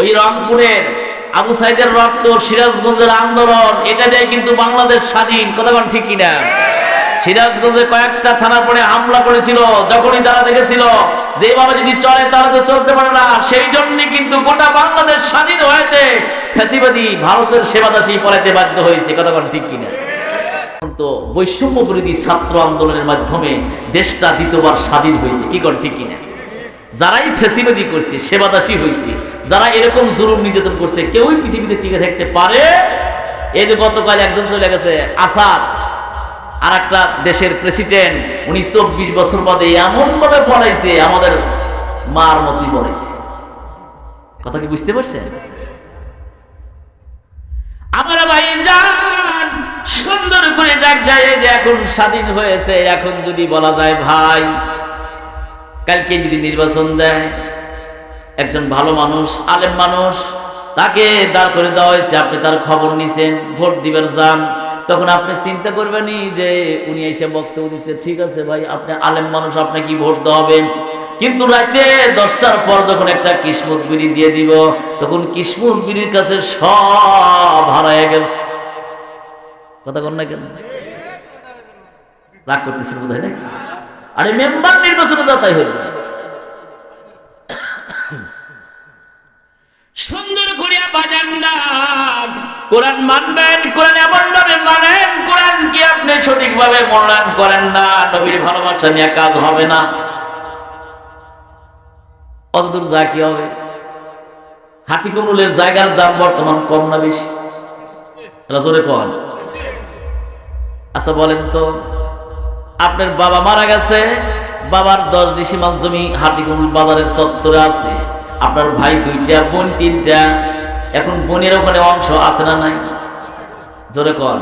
ওই রংপুরের আবু সাইদের রক্ত, সিরাজগঞ্জের আন্দোলন, এটা দিয়ে কিন্তু বাংলাদেশ স্বাধীন। কথা বলেন ঠিক কিনা? সিরাজগঞ্জে কয়েকটা থানার পরে হামলা করেছিল, যখনই তারা দেখেছিল যে এভাবে যদি চলে তাহলে তো চলতে পারে না, সেই জন্য কিন্তু গোটা বাংলাদেশ স্বাধীন হয়েছে। ফ্যাসিবাদী ভারতের সেবাদাসী পড়াইতে বাধ্য হয়েছে। কথা বলেন ঠিক কিনা? তো বৈষম্য বিরোধী ছাত্র আন্দোলনের মাধ্যমে দেশটা দ্বিতীয়বার স্বাধীন হয়েছে। কি করেন ঠিক কিনা? যারাই ফ্যাসিবাদী করছে, সেবাদাসী হয়েছে, যারা এরকম জুলুম নির্যাতন করছে, কেউই পৃথিবীতে টিকে থাকতে পারে। এই যে গতকাল একজন চলে গেছে, আসাদ, আর একটা দেশের প্রেসিডেন্ট, উনি 24 বছর বাদে এমন ভাবে পড়াইছে, আমাদের মার মতই পড়াইছে। কথা কি বুঝতে পারছেন? আমার ভাইজান সুন্দর করে ডাক দেয় যে এখন স্বাধীন হয়েছে, এখন যদি বলা যায় ভাই কালকে যদি নির্বাচন দেয়, একজন ভালো মানুষ, আলেম মানুষ, তাকে দাঁড় করে দেওয়া হয়েছে, আপনি তার খবর নিছেন, ভোট দিবেন যান, তখন আপনি চিন্তা করবেনই যে উনি এসে বক্তব্য দিচ্ছে, ঠিক আছে ভাই আপনি আলেম মানুষ, আপনাকে ভোট দেওয়া হবে। কিন্তু রাতে 10টার পর যখন একটা কিসমত বিড়ি দিয়ে দিব, তখন কিসমত বিড়ির কাছে সব হারায় গেছে। কথা কন না কেন? রাগ করতেছেন বোধ হয় নাকি? আরে মেম্বার নির্বাচনে যাও, তাই হল না। সুন্দর করিয়া বাজান না, কোরআন মানবেন, কোরআন এমন ভাবে মানেন, কোরআন কি আপনি সঠিকভাবে মূল্যায়ন করেন না, নবীর ভালোবাসা নিয়ে কাজ হবে না। কতদূর যা কি হবে? হাতি কমলের জায়গার দাম বর্তমান কম না বেশি? জোরে কন। আচ্ছা বলেন তো, আপনার বাবা মারা গেছে, বাবার 10 ডিসিমাল জমি হাতিকুমুল বাজারের চত্বরে আছে, আপনার ভাই 2টা, বোন 3টা, এখন বোনের ওখানে অংশ আছে না নাই? জোরে কন।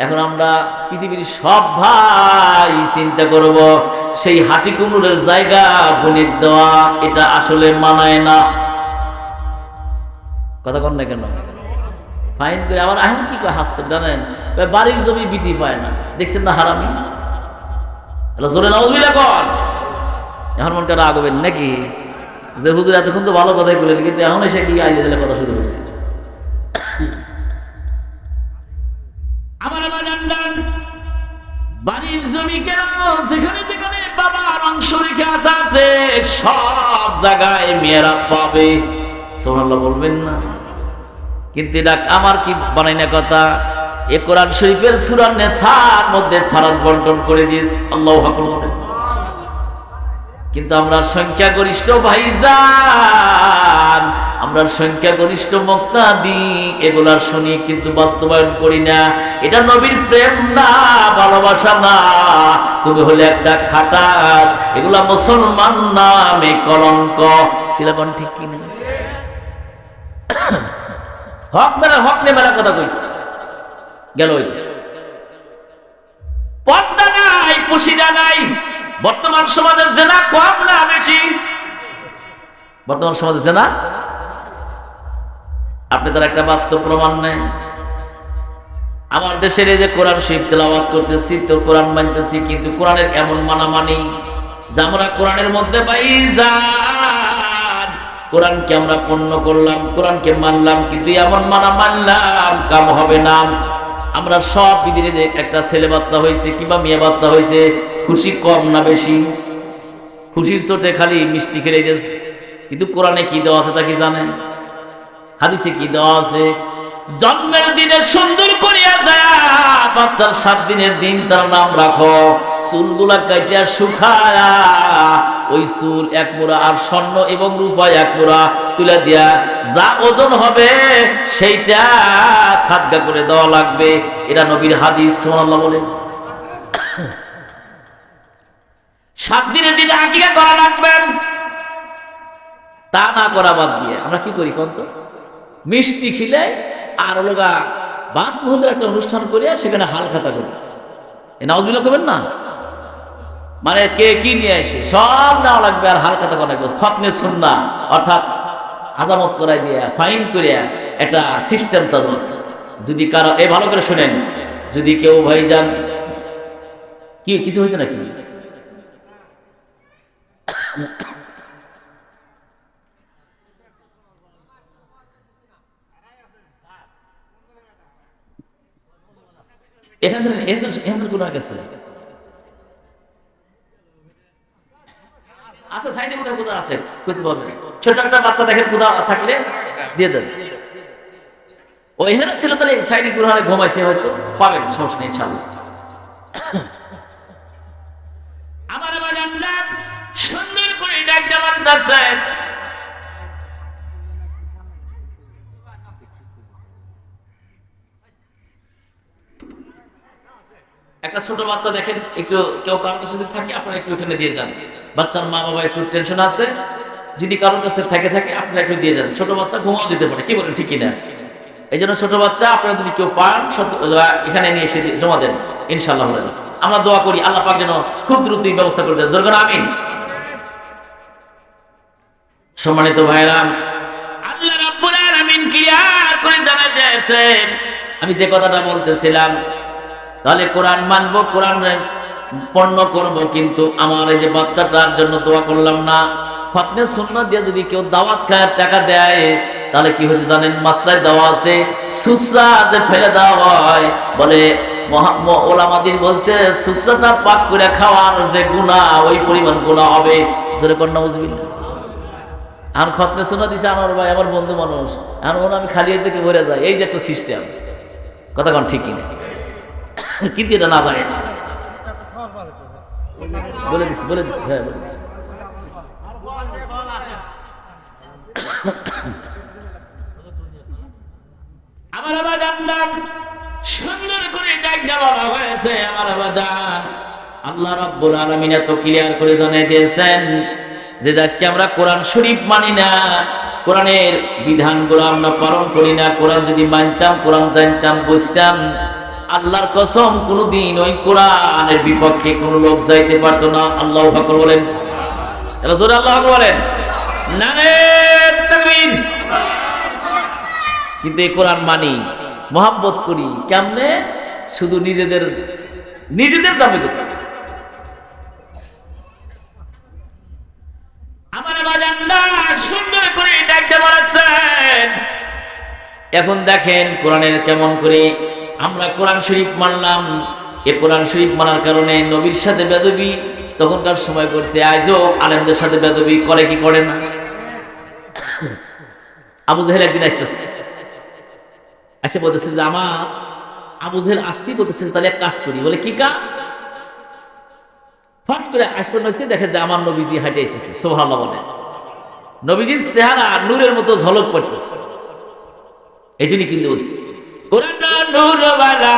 এখন আমরা পৃথিবীর সব ভাই চিন্তা করব সেই হাতিকুমুলের জায়গা বোনের দেওয়া, এটা আসলে মানায় না। কথা কন না কেন? ফাইন করে আবার এখন কি করে হাসতে জানেন? বাড়ির জমি বিটি পায় না, দেখছেন না হারামি? জোরে নাউজুবিল্লাহ কর। এখন মনটা রাগ হবেন নাকি যে হুজুর এতক্ষণ তো ভালো কথাই বলেন, কিন্তু এখন এসে কি আইলে দিলে কথা শুরু করছে? আমার জানলাম বাড়ির জমি কেন, যেখানে যেখানে বাবার অংশ রেখে আছে সব জায়গায় মেয়েরা পাবে। সুবহানাল্লাহ বলবেন না? কিন্তু এটা আমার কি বানাই না কথা, এ কোরআন শরীফের সূরা নিসার মধ্যে ফরজ বন্টন করে দিস। আল্লাহু আকবার। কিন্তু আমরা সংখ্যাগরিষ্ঠ ভাইজান, আমরা সংখ্যাগরিষ্ঠ মুক্তাদি এগুলা শুনি কিন্তু বাস্তবায়ন করি না। এটা নবীর প্রেম না, ভালোবাসা না, তুমি হলে একটা খাটাস। এগুলা মুসলমান নামে কলঙ্ক। চিলাকন ঠিক কিনা? হক মেরা হক নে মেরা কথা কইছি গেল। ওইটা পর্দা নাই, পুশিদা নাই। বর্তমান সমাজে জেনা কম না বেশি? বর্তমান সমাজে জেনা, আপনি তার একটা বাস্তব প্রমাণ নেই। আমার দেশের এই যে কোরআন শরীফ তেলাওয়াত করতেছি, তো কোরআন মানতেছি, কিন্তু কোরআনের এমন মানামানি যে আমরা কোরআনের মধ্যে পাই যান, কোরআনকে আমরা পূর্ণ করলাম, কোরআনকে মানলাম, কিন্তু এমন মানা মানলাম কাম হবে না। আমরা সব বিদিনে যে একটা ছেলে বাচ্চা হয়েছে কিংবা মেয়ে বাচ্চা হয়েছে, খুশি কম না বেশি? খুশির চোটে খালি মিষ্টি খেলে গেছে, কিন্তু কোরআনে কি দেওয়া আছে তা কি জানেন? হাদিসে কি দেওয়া আছে? জন্মের দিনে সুন্দর করিয়া দেয়া বাচ্চার 7 দিনের দিন তার নাম রাখো, চুলগুলা কাটিয়া শুকায়া ওই চুল 1 মুড়া আর স্বর্ণ এবং রূপা 1 মুড়া তুলে দিয়া যা ওজন হবে সেইটা সাদকা করে দেওয়া লাগবে। এটা নবীর হাদিস। সুবহানাল্লাহ বলেন। 7 দিনের দিনে আকিকা করা লাগবে। তা না করা বাদ দিয়ে আমরা কি করি কোন তো? মিষ্টি খিলে আর লোগা বাদ মুহূর্তের একটা অনুষ্ঠান করিয়া সেখানে হাল খাতা করি। এ নাউজুবিল্লাহ করবেন না? মানে কে কি নিয়ে আসে সব নেওয়া লাগবে আর হাল খাতা করা লাগবে। খতমে সুন্নাহ অর্থাৎ আজামত করাই দিয়া ফাইন করিয়া একটা সিস্টেম চালু আছে। যদি কারো এই ভালো করে শুনেন, যদি কেউ ভাইজান কি কিছু হয়েছে নাকি? এখানে এখানে কোন গেছে আচ্ছা সাইডে কোথায় কোথায় আছে বুঝতে পারবেন। ছোট একটা বাচ্চা দেখেন কোথাও থাকলে দিয়ে দেন। ও এখানে ছিল তাহলে সাইডে কোথাও ঘুমাইছে হয়তো পাবেন, সমস্যা নেই ইনশাআল্লাহ। আমার আবার আল্লাহ সুন্দর করে ডাকতে পারতেছেন। একটা ছোট বাচ্চা দেখেন একটু কেউ কারোর কাছে যদি থাকে আপনারা একটু এখানে দিয়ে যান। বাচ্চার মা বাবা একটু টেনশন আছে, যদি কারোর কাছে থাকে আপনারা একটু দিয়ে যান। ছোট বাচ্চা ঘুমাও যেতে পারে, কি বলেন ঠিক কিনা? এই জন্য ছোট বাচ্চা আপনারা যদি কেউ পান এখানে নিয়ে এসে জমা দেন ইনশাআল্লাহ। আমরা দোয়া করি আল্লাহ পাক যেন খুব দ্রুতই ব্যবস্থা করে দেন, জোরে আমিন। সম্মানিত ভাইরা, আল্লাহ রাব্বুল আলামিন ক্লিয়ার করে জানাই দিয়েছেন আমি যে কথাটা বলতেছিলাম, তাহলে কোরআন মানবো, কোরআনের পণ্য করব, কিন্তু আমার এই যে বাচ্চাটার জন্য দোয়া করলাম না। খতনে সুন্নাত দিয়ে যদি কেউ দাওয়াত খায় টাকা দেয় তাহলে কি হয়েছে জানেন? মাসলায় দেওয়া আছে সুসরা যে ফেলে দেওয়া হয়, বলে ওলামাদিন বলছে সুসরাটা পাক করে খাওয়ার যে গুনাহ ওই পরিমাণ গুনাহ হবে। জোরে কোন নাউজুবিল্লাহ। আর খতনে সুন্নাত দিছে আমার ভাই, আমার বন্ধু মানুষ, আর ওনা আমি খালি থেকে ভরে যায়, এই যে একটা সিস্টেম, কথা কোন ঠিক কিনা? কিন্তু এটা না যায় বলে দিচ্ছি হ্যাঁ বলে দিচ্ছি। আমার আবাদান সুন্দর করে ডাক দেওয়া হয়েছে। আমার আবাদান আল্লাহ রাব্বুল আলামিন এত ক্লিয়ার করে জানিয়ে দিয়েছেন যে আজকে আমরা কোরআন শরীফ মানি না, কোরআনের বিধানগুলো আমরা পালন করি না। কোরআন যদি মানতাম, কোরআন জানতাম, বুঝতাম, আল্লাহর কসম কোনদিন ওই কোরআনের বিপক্ষে কোন লোক যাইতে পারতো না। আল্লাহু আকবার বলেন, এটা জোরে আল্লাহু আকবার বলেন, নারে তাকবীর। কিন্তু এই কোরআন মানি, মহব্বত করি কেমনে? শুধু নিজেদের দাবি করতে। আমার বাজানরা সুন্দর করে ডাকতে বলেছেন। এখন দেখেন কোরআনের কেমন করে আমরা কোরআন শরীফ মানলাম। এই কোরআন শরীফ মানার কারণে নবীর সাথে বেদবি তখনকার সময় করছে, আজও আলেমদের সাথে বেদবি করে কি করে না? আবু জাহেল একদিন আসতেছে, এসে বলতেছে যে আমার আবু জাহেল আসতেই বলতেছে তাহলে এক কাজ করি। বলে কি কাজ? ফট করে আসবেন হয়েছে, দেখে যে আমার নবীজি হাঁটে আসতেছে। সুবহানাল্লাহ বলে, নবীজির চেহারা নূরের মতো ঝলক পড়তেছে। এই জন্যই কিন্তু বলছি কোরআন নূরওয়ালা,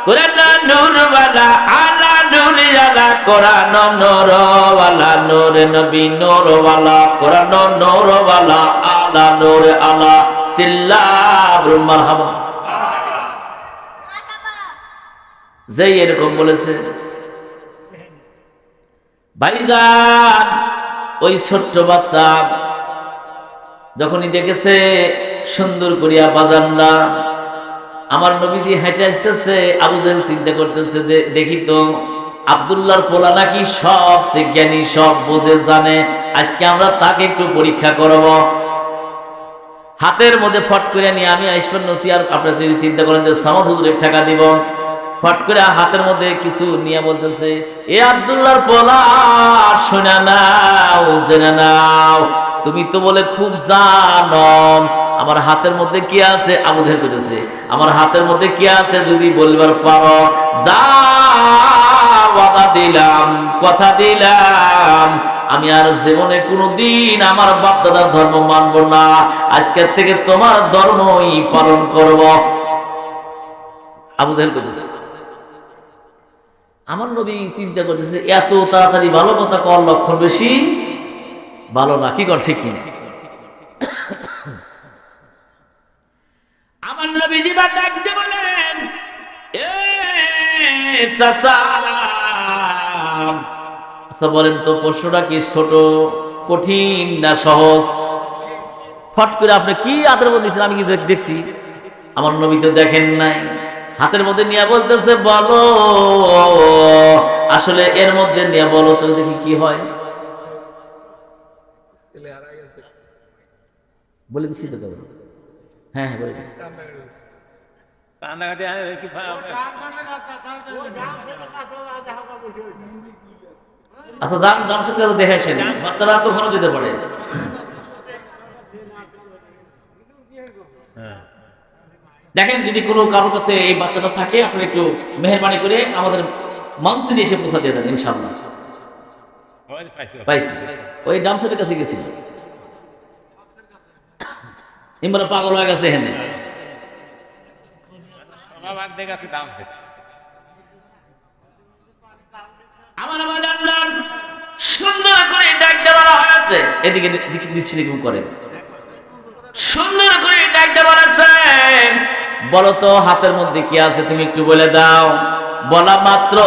কোরআন নূরওয়ালা, আলা নূরিয়ালা, কোরআন নূরওয়ালা, নূর নবী নূরওয়ালা, কোরআন নূরওয়ালা, আলা নূর আলা, সিল্লাহু মারহাবা। যেই এরকম বলেছে ভাইজান, ওই ছোট্ট বাচ্চা যখনই দেখেছে সুন্দর করিয়া বাজানরা আমার নবীজি হেঁটে আসতেছে, আবু জাহেল চিন্তা করতেছে যে দেখি তো আব্দুল্লাহর পোলা নাকি সবচেয়ে জ্ঞানী, সব বোঝে জানে, আজকে আমরা তাকে একটু পরীক্ষা করব। হাতের মধ্যে ফট করে নিয়ে আমি আসবেন নসিয়ার, আপনারা যদি চিন্তা করেন যে সামাদ হুজুরের টাকা দিব, ফট করে হাতের মধ্যে কিছু নিয়ে বলতেছে, এ আব্দুল্লাহর পোলা শোনা নাও, জেনে নাও, তুমি তো বলে খুব জানো, আমার হাতের মধ্যে কি আছে? আবু জাহেল কইতেছে আমার হাতের মধ্যে কি আছে যদি বলবার পারো, যা ওয়াদা দিলাম, কথা দিলাম, আমি আর জীবনে কোনোদিন আমার বাপ দাদার ধর্ম মানব না, আজকের থেকে তোমার ধর্মই পালন করব। আবু জাহেল কইতেছে। আমার নবী চিন্তা করতেছে এত তাড়াতাড়ি ভালো কথা কর লক্ষণ বেশি ভালো না, কি কর ঠিক কিনা? আমার নবীজি বা ডাকতে বলেন, এ চাচা, আচ্ছা বলেন তো প্রশ্নটা কি ছোট, কঠিন না সহজ? ফট করে আপনি কি হাতের মধ্যে দিয়েছেন? আমি কি দেখছি? আমার নবী তো দেখেন নাই। হাতের মধ্যে নিয়ে বলতেছে বলো, আসলে এর মধ্যে নিয়ে বলো তো দেখি কি হয়। বলে দিচ্ছি তো, হ্যাঁ হ্যাঁ বলে দিচ্ছি। আচ্ছা যান জামশেদকে দেখে আসেন, বাচ্চারা তো ওখানে যেতে পারে। দেখেন যদি কোনো কারোর কাছে এই বাচ্চাটা থাকে, আপনি একটু মেহেরবানি করে আমাদের মঞ্চে এসে পৌঁছা দিয়ে দেন ইনশাআল্লাহ। পাইছি, ওই ডামসের কাছে গেছিল, ইমরা পাগল হয়ে গেছে হেনে। আমার বাজার সুন্দর করে ডাক দেওয়া হয়েছে, এদিকে দৃষ্টি করে সুন্দর করে ডাক দেওয়া হয়েছে। বলো তো হাতের মধ্যে কি আছে, তুমি একটু বলে দাও। বলা মাত্র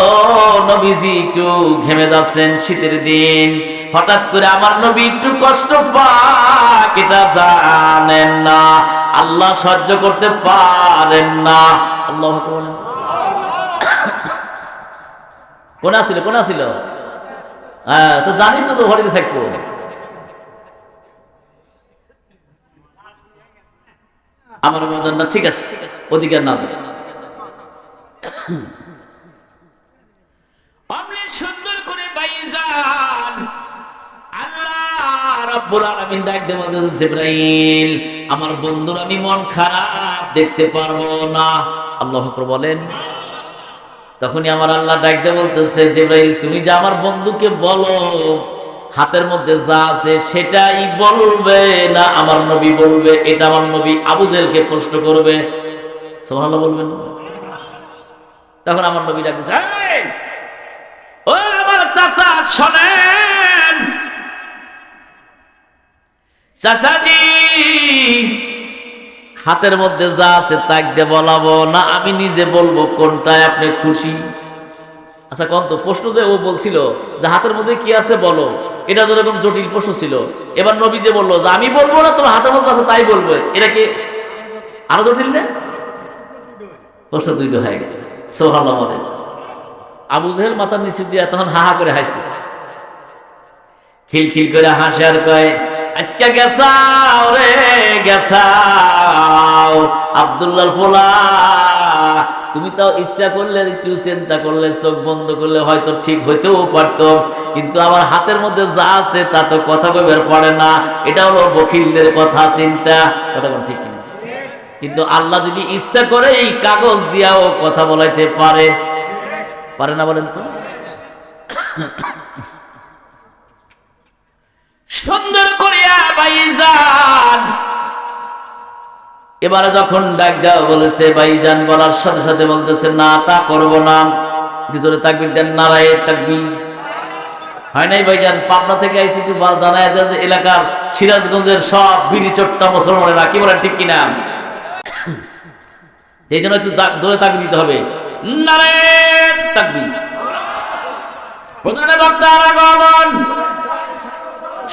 নবীজি একটু ঘেমে যাচ্ছেন, শীতের দিন। হঠাৎ করে আমার নবী একটু কষ্ট পাক, এটা জানেন না, আল্লাহ সহ্য করতে পারেন না। আল্লাহ বলেন, কোন আছিল? হ্যাঁ তো জানি তো, ঘরে থাকবো। আমার বাজার না, ঠিক আছে, অধিকার না যায়। আপনি সুন্দর করে ভাইজান আল্লাহ রাব্বুল আলামিন ডাক দিয়ে বলতেছে, জিবরাইল আমার বন্ধুর আমি মন খারাপ দেখতে পারবো না। আল্লাহু আকবার বলেন। তখনই আমার আল্লাহ ডাক দিয়ে বলতেছে, জিবরাইল তুমি যে আমার বন্ধুকে বলো হাতের মধ্যে যা আছে সেটাই বলবে না আমার নবী বলবে। এটা আমার নবী আবু জেহেলকে প্রশ্ন করবে, সুবহানাল্লাহ বলবেন। তখন আমার নবী ডাক দিচ্ছে, ও আমার চাচা শোনেন, চাচাজি হাতের মধ্যে যা আছে তাকে বলাবো না আমি নিজে বলবো, কোনটায় আপনি খুশি? আচ্ছা কোন তো প্রশ্ন যে ও বলছিল যে হাতের মধ্যে কি আছে বলো, এটা যেরকম জটিল প্রশ্ন ছিল। এবার নবী যে বললো যে আমি বলবো না, তোমার হাতের মধ্যে আছে তাই বলবো, এটা কি আরো জটিল না? প্রশ্ন দুইটা হয়ে গেছে। সুবহানাল্লাহ বলেন। আবু জেহেল মাথার নিচে দিয়ে তখন হা হা করে হাসতেছে, খিলখিল করে হাসে আর কয়, আজকে গেছাও রে গেছাও আব্দুল্লাহর পোলা, তুমি তাও ইচ্ছা করলে একটু চিন্তা করলে চোখ বন্ধ করলে হয়তো ঠিক হইতেও পারতো, কিন্তু আমার হাতের মধ্যে যা আছে তা তো কথা বের পড়ে না। এটা হলো বখিলদের কথা, চিন্তা কথা বল ঠিক কিনা? কিন্তু আল্লাহ যদি ইচ্ছা করে এই কাগজ দিয়াও কথা বলাইতে পারে, পারে না বলেন তো? সুন্দর করিয়া ভাইজান এবারে যখন ডাক দেওয়া বলেছে, ভাইজান বলার সাথে সাথে বলতেছে, না তা করব না। জোরে তাকবীর দেন, নারায়ে তাকবীর। হয় নাই ভাইজান? পাবনা থেকে আইসি, একটু জানায় দেয় যে এলাকার সিরাজগঞ্জের সব বিড়ি চট্টা মুসলমানেরা, কি বলেন ঠিক কিনা? এই জন্য একটু জোরে তাকবীর দিতে হবে, নারায়ে তাকবীর। প্রধান বক্তা আগমন,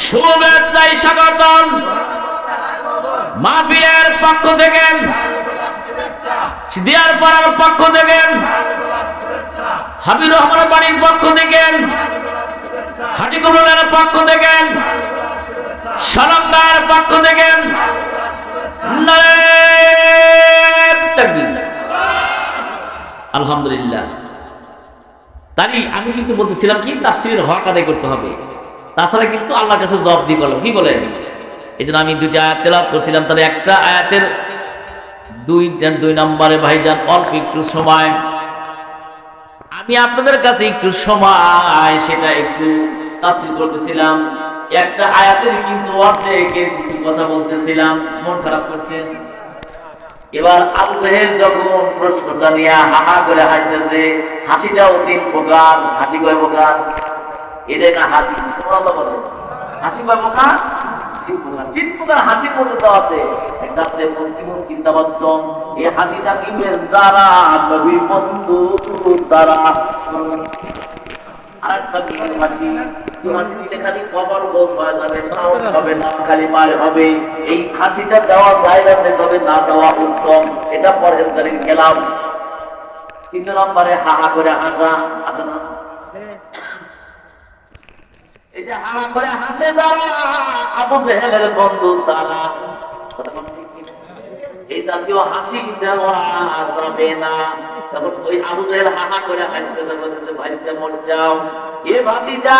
শুভেচ্ছায় স্বাগতম। মাহফিলের পক্ষ থেকে, দিয়ার পাড়ার পক্ষ থেকে, হাবিব রহমানের বাড়ির পক্ষ থেকে, হাটিকুমরুলের পক্ষ থেকে, সরকার পক্ষ থেকে নারায়ে তাকবীর। আলহামদুলিল্লাহ। তাই আমি কিন্তু বলতেছিলাম কি, তাফসীরের হক আদায় করতে হবে, তাছাড়া কিন্তু আল্লাহর কাছে জবাব দিয়ে করলাম, কি বলেন? এই জন্য আমি দুইটা আয়াত তেলাওয়াত করছিলাম, তাহলে একটা আয়াতের দুই নম্বরে ভাইজান অল্প একটু সময় আমি আপনাদের কাছে একটু সময় সেটা একটু তাফসীর করতেছিলাম। একটা আয়াতের কিন্তু অর্ধেকে কিছু কথা বলতেছিলাম, মন খারাপ করছেন। এবার আবু জেহেল যখন প্রশ্নটা নিয়ে হাহা করে হাসতেছে, হাসিটাও তিন প্রকার। হাসি কয় প্রকার? এই যে না হাসি, সুবহানাল্লাহ বলেন, হাসি কয় প্রকার? তিন প্রকার হাসি পর্যন্ত আছে। একটা হচ্ছে মুস্কি মুস্কি তাবাসসুম, এই হাসিটা কিবে যারা নবীর বন্ধু তারা। আরেকটা বিমান হাসি, এই হাসিতে খালি কবর গোছ হয়ে যাবে, সাউন্ড হবে না, খালি মার হবে। এই হাসিটা দেওয়া জায়েজ আছে, তবে না দেওয়া উত্তম, এটা পরহেজগারির খেলাফ। তিন নম্বরে হাহা করে হাসা আছে না? এই যে হাহা করে হাসে যারা আবু জেহেলের বন্ধু তারা। এই জাতীয় হাসি দেওয়া যাবে না। তখন ওই আবু জাহেল হাহা করে হাসতেছে, বলতেছে ভাইতে মর যাও। এ ভাতিজা,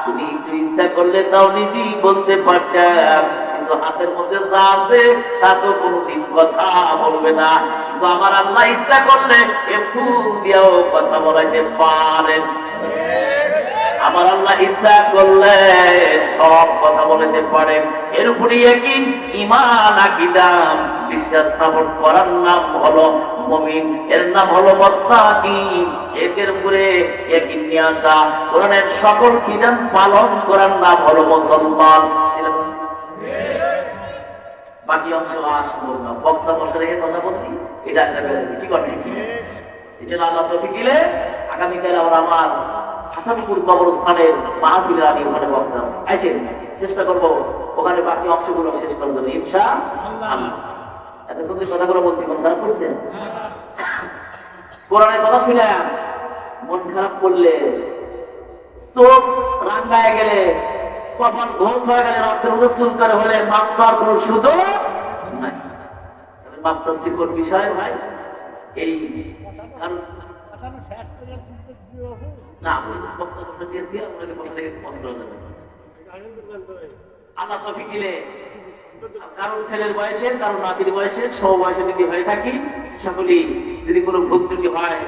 তুমি একটু ইচ্ছা করলে তাও নিজেই বলতে পারতাম, কিন্তু হাতের মধ্যে যা আছে তা তো কোনোদিন কথা বলবে না। কিন্তু আমার আল্লাহ ইচ্ছা করলে একটু দিয়েও কথা বলাইতে পারেন। আমার আল্লাহ ইচ্ছা করলে সব কথা বলতে পারেন। এর উপরে একই ঈমান আকীদা বিশ্বাস স্থাপন করার নাম হলো মুমিন, এর নাম হলো মুত্তাকি। এর উপরে একই নিয়ে আসা কোরআনের সকল বিধান পালন করার নাম হলো মুসলমান। বাকি অংশ আসবো না, বক্তা বসে রেখে কথা বলি, এটা একটা কি করছে কি। এই জন্য আল্লাহ তৌফিক দিলে আগামীকাল আমার হাসানপুর কবরস্থানের মাহফিলে আমি ওখানে বক্তা আছি, আইছেন চেষ্টা করবো ওখানে বাকি অংশগুলো শেষ করার জন্য ইনশাআল্লাহ। এতক্ষণ যে কথাগুলো বলছি মন খারাপ করছেন? কোরআনের কথা শুনে মন খারাপ করলে, চোখ রাঙ্গায় গেলে, কপাল ঘোষ হয়ে গেলে, রক্তের মধ্যে চুলকার হলে মাপ চাওয়ার কোনো সুযোগ নাই। মাপ চাচ্ছি কোন বিষয় ভাই? এই না বক্তব্য দিয়েছি আপনাকে বসে থেকে কষ্ট হয়ে যাবে। আল্লাহ তৌফিক দিলে কারোর ছেলের বয়সে, কারোর নাতির বয়সে, সব বয়সে যদি হয়ে থাকি, সকলেই যদি কোনো ভুল ত্রুটি হয়,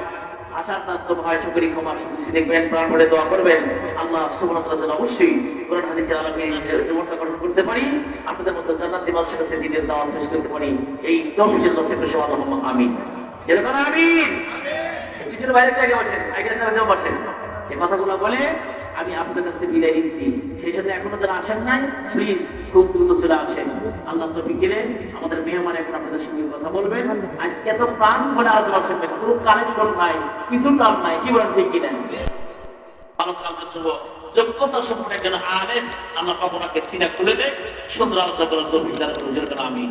আশার তাত্ত্ব হয়, সকলেই ক্ষমা সুস্থি দেখবেন, প্রাণ করে দোয়া করবেন। আল্লাহ সুবহানাহু ওয়া তাআলা অবশ্যই কোরআন হাদিসের আলোকে জীবনটা গঠন করতে পারি, আপনাদের মধ্যে জান্নাতি মানুষের কাছে দিনের দাওয়াত পেশ করতে পারি। এই তৌফিক নসিব করে আল্লাহুম্মা আমিন। যেরকম আমিন। কিসের বাইরে থেকে বসেন, আগে সাথে বসেন। এই কথাগুলো বলে আমি আপনাদের কাছে বিদায় নিচ্ছি। সেই সাথে এখনো যারা আসেন নাই, প্লিজ খুব দ্রুত চলে আসেন। আল্লাহ তৌফিক দিলে আমাদের মেহমান এখন আপনাদের সঙ্গে কথা বলবেন। আজকে এত প্রাণ করে আলোচনা শুনবেন, কোনো কানেকশন নাই, কিছু কাম নাই, কি বলেন ঠিক কিনা? ভালো কাজ যোগ্যতা সম্পন্ন একজন আলেম আল্লাহ পাক ওনাকে সিনা খুলে দেয়, সুন্দর আলোচনা করার তৌফিক দান করুন। যেরকম আমিন।